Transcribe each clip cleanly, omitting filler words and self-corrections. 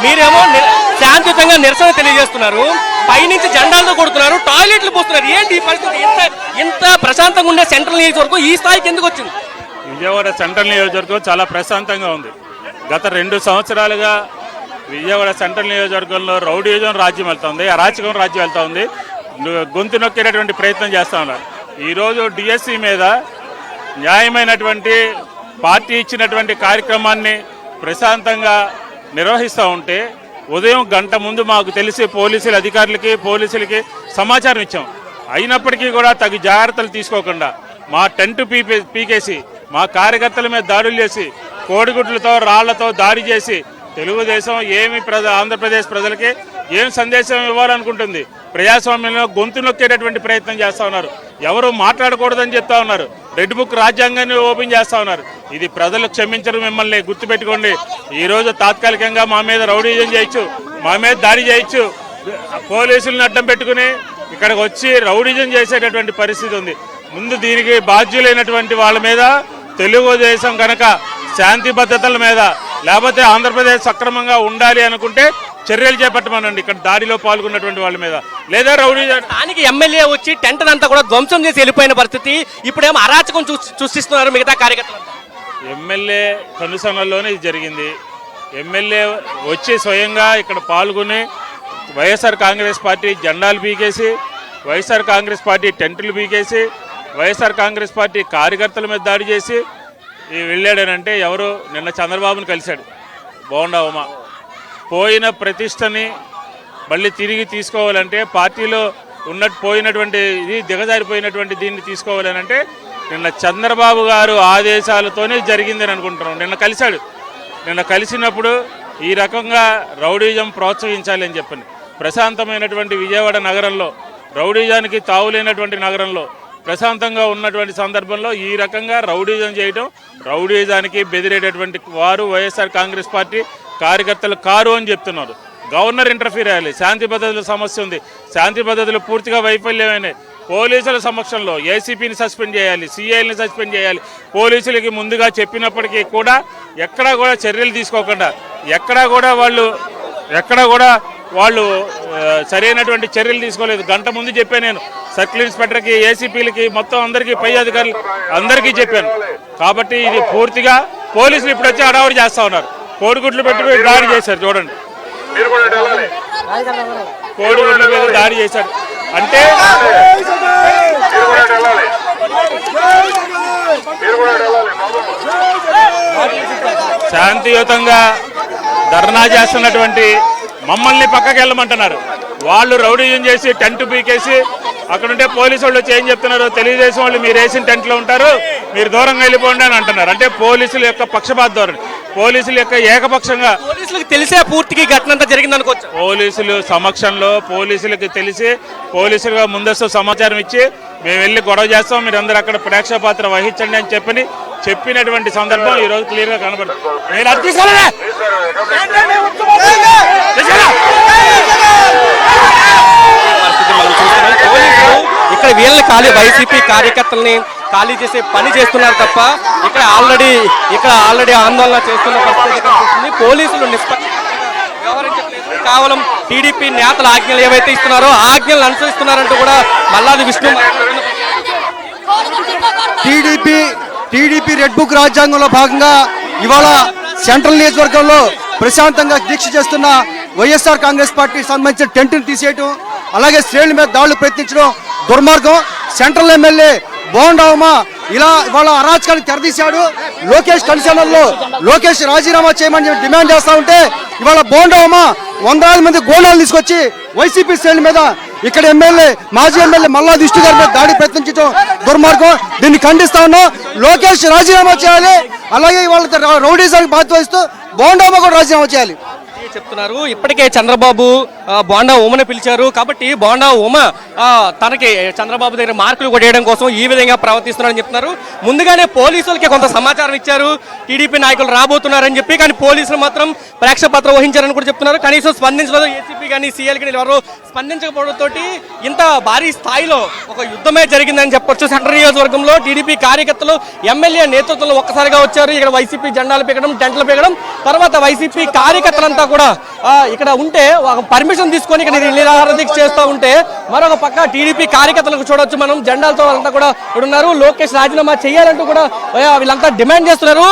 మీరేమో శాంతియుతంగా నిరసన తెలియజేస్తున్నారు, పైనుంచి జెండాలతో కొడుతున్నారు, టాయిలెట్లు పోస్తున్నారు. ఏంటి ఈ పరిస్థితి? ఇంత ప్రశాంతంగా ఉండే సెంట్రల్ నియోజకవర్గం ఈ స్థాయికి ఎందుకు వచ్చింది? విజయవాడ సెంట్రల్ నియోజకవర్గం చాలా ప్రశాంతంగా ఉంది. గత 2 సంవత్సరాలుగా విజయవాడ సెంట్రల్ నియోజకవర్గంలో రౌడీజం రాజ్యం వెళ్తుంది, అరాచకం రాజ్యం వెళ్తూ ఉంది. గొంతు నొక్కేటటువంటి ప్రయత్నం చేస్తూ ఉన్నారు. ఈరోజు డిఎస్సి మీద న్యాయమైనటువంటి పార్టీ ఇచ్చినటువంటి కార్యక్రమాన్ని ప్రశాంతంగా నిర్వహిస్తూ ఉంటే ఉదయం గంట ముందు మాకు తెలిసి పోలీసులకి సమాచారం ఇచ్చాం. అయినప్పటికీ కూడా తగు జాగ్రత్తలు తీసుకోకుండా మా టెంట్ పీకేసి మా కార్యకర్తల మీద దాడులు చేసి కోడిగుడ్లతో రాళ్లతో దాడి చేసి తెలుగుదేశం ఏమి ఆంధ్రప్రదేశ్ ప్రజలకి ఏం సందేశం ఇవ్వాలనుకుంటుంది? ప్రజాస్వామ్యంలో గొంతు నొక్కేటటువంటి ప్రయత్నం చేస్తూ ఉన్నారు. ఎవరు మాట్లాడకూడదని చెప్తా ఉన్నారు. రెడ్ బుక్ రాజ్యాంగాన్ని ఓపెన్ చేస్తూ ఉన్నారు. ఇది ప్రజలు క్షమించరు. మిమ్మల్ని గుర్తుపెట్టుకోండి. ఈరోజు తాత్కాలికంగా మా మీద రౌడీజం చేయొచ్చు, మా మీద దాడి చేయొచ్చు, పోలీసులను అడ్డం పెట్టుకుని ఇక్కడికి వచ్చి రౌడీజం చేసేటటువంటి పరిస్థితి ఉంది. ముందు దీనికి బాధ్యులైనటువంటి వాళ్ళ మీద తెలుగుదేశం కనుక శాంతి భద్రతల మీద లేకపోతే ఆంధ్రప్రదేశ్ సక్రమంగా ఉండాలి అనుకుంటే చర్యలు చేపట్టమనండి. ఇక్కడ దాడిలో పాల్గొన్నటువంటి వాళ్ళ మీద లేదా రౌడీ దానికి ఎమ్మెల్యే వచ్చి టెంట్ అంతా కూడా ధ్వంసం చేసి వెళ్ళిపోయిన పరిస్థితి. ఇప్పుడేమో అరాచకం సృష్టిస్తున్నారు మిగతా కార్యకర్తలు. ఎమ్మెల్యే కనుసనల్లోనే ఇది జరిగింది. ఎమ్మెల్యే వచ్చి స్వయంగా ఇక్కడ పాల్గొని వైఎస్ఆర్ కాంగ్రెస్ పార్టీ జెండాలు పీకేసి, వైఎస్ఆర్ కాంగ్రెస్ పార్టీ టెంట్లు పీకేసి, వైఎస్ఆర్ కాంగ్రెస్ పార్టీ కార్యకర్తల మీద దాడి చేసి వెళ్ళాడనంటే ఎవరు? నిన్న చంద్రబాబును కలిశాడు బోండా ఉమ. పోయిన ప్రతిష్టని మళ్ళీ తిరిగి తీసుకోవాలంటే పార్టీలో పోయినటువంటి ఇది దిగజారిపోయినటువంటి దీన్ని తీసుకోవాలనంటే నిన్న చంద్రబాబు గారు ఆదేశాలతోనే జరిగిందని అనుకుంటున్నాం. నిన్న కలిశాడు. నిన్న కలిసినప్పుడు ఈ రకంగా రౌడీజం ప్రోత్సహించాలి అని చెప్పండి. ప్రశాంతమైనటువంటి విజయవాడ నగరంలో, రౌడీజానికి తావులేనటువంటి నగరంలో ప్రశాంతంగా ఉన్నటువంటి సందర్భంలో ఈ రకంగా రౌడీజం చేయడం, రౌడీజానికి బెదిరేటటువంటి వారు వైఎస్ఆర్ కాంగ్రెస్ పార్టీ కార్యకర్తలు కారు అని చెప్తున్నారు. Governor interfere అయ్యాలి. శాంతి భద్రతల సమస్య ఉంది. శాంతి భద్రతలు పూర్తిగా వైఫల్యమైనాయి. పోలీసుల సమక్షంలో ఏసీపీని సస్పెండ్ చేయాలి, సిఐని సస్పెండ్ చేయాలి. పోలీసులకి ముందుగా చెప్పినప్పటికీ కూడా ఎక్కడా కూడా చర్యలు తీసుకోకుండా ఎక్కడా కూడా వాళ్ళు సరైనటువంటి చర్యలు తీసుకోలేదు. గంట ముందు చెప్పాను నేను సర్కిల్ ఇన్స్పెక్టర్కి, ఏసీపీలకి, మొత్తం అందరికీ, పై అధికారులు అందరికీ చెప్పాను. కాబట్టి ఇది పూర్తిగా పోలీసులు ఇప్పుడు వచ్చి హడావుడి చేస్తూ ఉన్నారు. కోడిగుడ్లు పెట్టుకుని దాడి చేశారు. చూడండి, కోడిగుడ్ల మీద దాడి చేశారు. అంటే శాంతియుతంగా ధర్నా చేస్తున్నటువంటి మమ్మల్ని పక్కకి వెళ్ళమంటున్నారు. వాళ్ళు రౌడీజం చేసి టెంట్ పీకేసి అక్కడుంటే పోలీసు వాళ్ళు వచ్చి ఏం చెప్తున్నారు? తెలుగుదేశం వాళ్ళు మీరు వేసిన టెంట్లో ఉంటారు, మీరు దూరంగా వెళ్ళిపోండి అని అంటున్నారు. అంటే పోలీసుల యొక్క పక్షపాత ధోరణి, పోలీసుల యొక్క ఏకపక్షంగా. పోలీసులకు తెలిసే పూర్తిగా ఘటన అంతా జరిగింది అనుకోవచ్చు. పోలీసులు సమక్షంలో పోలీసులకి తెలిసి పోలీసులుగా ముందస్తు సమాచారం ఇచ్చి మేము వెళ్ళి గొడవ చేస్తాం, మీరు అందరూ అక్కడ ప్రేక్షక పాత్ర వహించండి అని చెప్పినటువంటి సందర్భం ఈరోజు క్లియర్గా కనబడుతుంది. మీరు అది తీసుకోవాలనే ఇక్కడ వీళ్ళని వైసీపీ కార్యకర్తల్ని ఖాళీ చేసే పని చేస్తున్నారు తప్ప ఇక్కడ ఆల్రెడీ ఆందోళన చేస్తున్న పరిస్థితి కనిపిస్తుంది. పోలీసులు వ్యవహరించట్లేదు. కేవలం టీడీపీ నేతల ఆజ్ఞలు ఏవైతే ఇస్తున్నారో ఆజ్ఞలు అనుసరిస్తున్నారంటూ కూడా Malladi Vishnu TDP red book రాజ్యాంగంలో భాగంగా ఇవాళ సెంట్రల్ నియోజకవర్గంలో ప్రశాంతంగా దీక్ష చేస్తున్న వైఎస్ఆర్ కాంగ్రెస్ పార్టీకి సంబంధించిన టెంట్ను తీసేయటం, అలాగే శ్రేణుల మీద దాడులు ప్రయత్నించడం దుర్మార్గం. సెంట్రల్ ఎమ్మెల్యే బోండా ఉమ ఇలా ఇవాళ అరాచకాన్ని తెరదీశాడు. లోకేష్ కన్సర్న్లో లోకేష్ రాజీనామా చేయమని డిమాండ్ చేస్తూ ఉంటే ఇవాళ బోండా ఉమ వందలాది మంది గోండాలు తీసుకొచ్చి వైసీపీ శ్రేణుల మీద ఇక్కడ మాజీ ఎమ్మెల్యే మల్లాది విష్ణు గారి మీద దాడి ప్రయత్నించడం దుర్మార్గం. దీన్ని ఖండిస్తా ఉన్నాం. లోకేష్ రాజీనామా చేయాలి. అలాగే ఇవాళ రౌడీజానికి బాధ్యత వహిస్తూ బోండా ఉమ కూడా రాజీనామా చేయాలి చెప్తున్నారు. ఇప్పటికే చంద్రబాబు బోండా ఉమని పిలిచారు కాబట్టి బోండా ఉమ తనకి చంద్రబాబు దగ్గర మార్కులు కొట్టేయడం కోసం ఈ విధంగా ప్రవర్తిస్తున్నారని చెప్తున్నారు. ముందుగానే పోలీసులకి కొంత సమాచారం ఇచ్చారు, టీడీపీ నాయకులు రాబోతున్నారని చెప్పి. కానీ పోలీసులు మాత్రం ప్రేక్షపత్రం వహించారని కూడా చెప్తున్నారు. కనీసం స్పందించలేదు. ఏసీపీ కానీ సీఎల్ కానీ ఎవరు స్పందించకపోవడంతో ఇంత భారీ స్థాయిలో ఒక యుద్ధమే జరిగిందని చెప్పొచ్చు. సెంట్రల్ నియోజకవర్గంలో టీడీపీ కార్యకర్తలు ఎమ్మెల్యే నేతృత్వంలో ఒక్కసారిగా వచ్చారు. ఇక్కడ వైసీపీ జెండాలు పీకడం, టెంట్లు పీకడం, తర్వాత వైసీపీ కార్యకర్తలంతా కూడా కూడా ఇక్కడ ఉంటే ఒక పర్మిషన్ తీసుకొని ఇక్కడ నిరాహార దీక్ష చేస్తూ ఉంటే మరొక పక్క టీడీపీ కార్యకర్తలకు చూడొచ్చు మనం, జెండాలతో వాళ్ళంతా కూడా ఇక్కడ ఉన్నారు. లోకేష్ రాజీనామా చేయాలంటూ కూడా వీళ్ళంతా డిమాండ్ చేస్తున్నారు.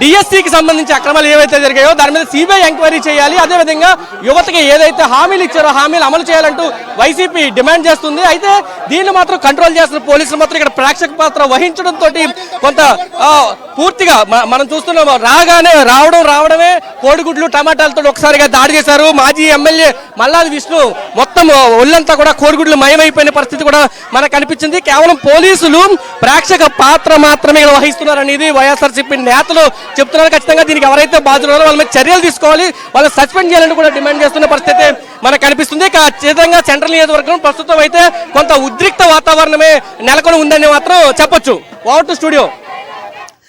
డిఎస్సికి సంబంధించి అక్రమాలు ఏవైతే జరిగాయో దాని మీద సిబిఐ ఎంక్వైరీ చేయాలి, అదేవిధంగా యువతకి ఏదైతే హామీలు ఇచ్చారో హామీలు అమలు చేయాలంటూ వైసీపీ డిమాండ్ చేస్తుంది. అయితే దీన్ని మాత్రం కంట్రోల్ చేస్తున్న పోలీసులు మాత్రం ఇక్కడ ప్రేక్షక పాత్ర వహించడంతో కొంత పూర్తిగా మనం చూస్తున్నాం. రావడమే కోడిగుడ్లు టమాటాలతో ఒకసారిగా దాడి చేశారు. మాజీ ఎమ్మెల్యే మల్లాది విష్ణు మొత్తం ఒళ్ళంతా కూడా కోడిగుడ్లు మయమైపోయిన పరిస్థితి కూడా మనకు కనిపించింది. కేవలం పోలీసులు ప్రేక్షక పాత్ర మాత్రమే ఇక్కడ వహిస్తున్నారనేది వైఎస్ఆర్సీపీ నేతలు చెప్తున్నారు. ఖచ్చితంగా దీనికి ఎవరైతే బాధ్యులు వాళ్ళ మీద చర్యలు తీసుకోవాలి, వాళ్ళని సస్పెండ్ చేయాలని కూడా డిమాండ్ చేస్తున్న పరిస్థితి మనకు కనిపిస్తుంది. ఖచ్చితంగా సెంట్రల్ నియోజకవర్గం ప్రస్తుతం అయితే కొంత ఉద్రిక్త వాతావరణమే నెలకొని ఉందని మాత్రం చెప్పొచ్చు. Over to studio.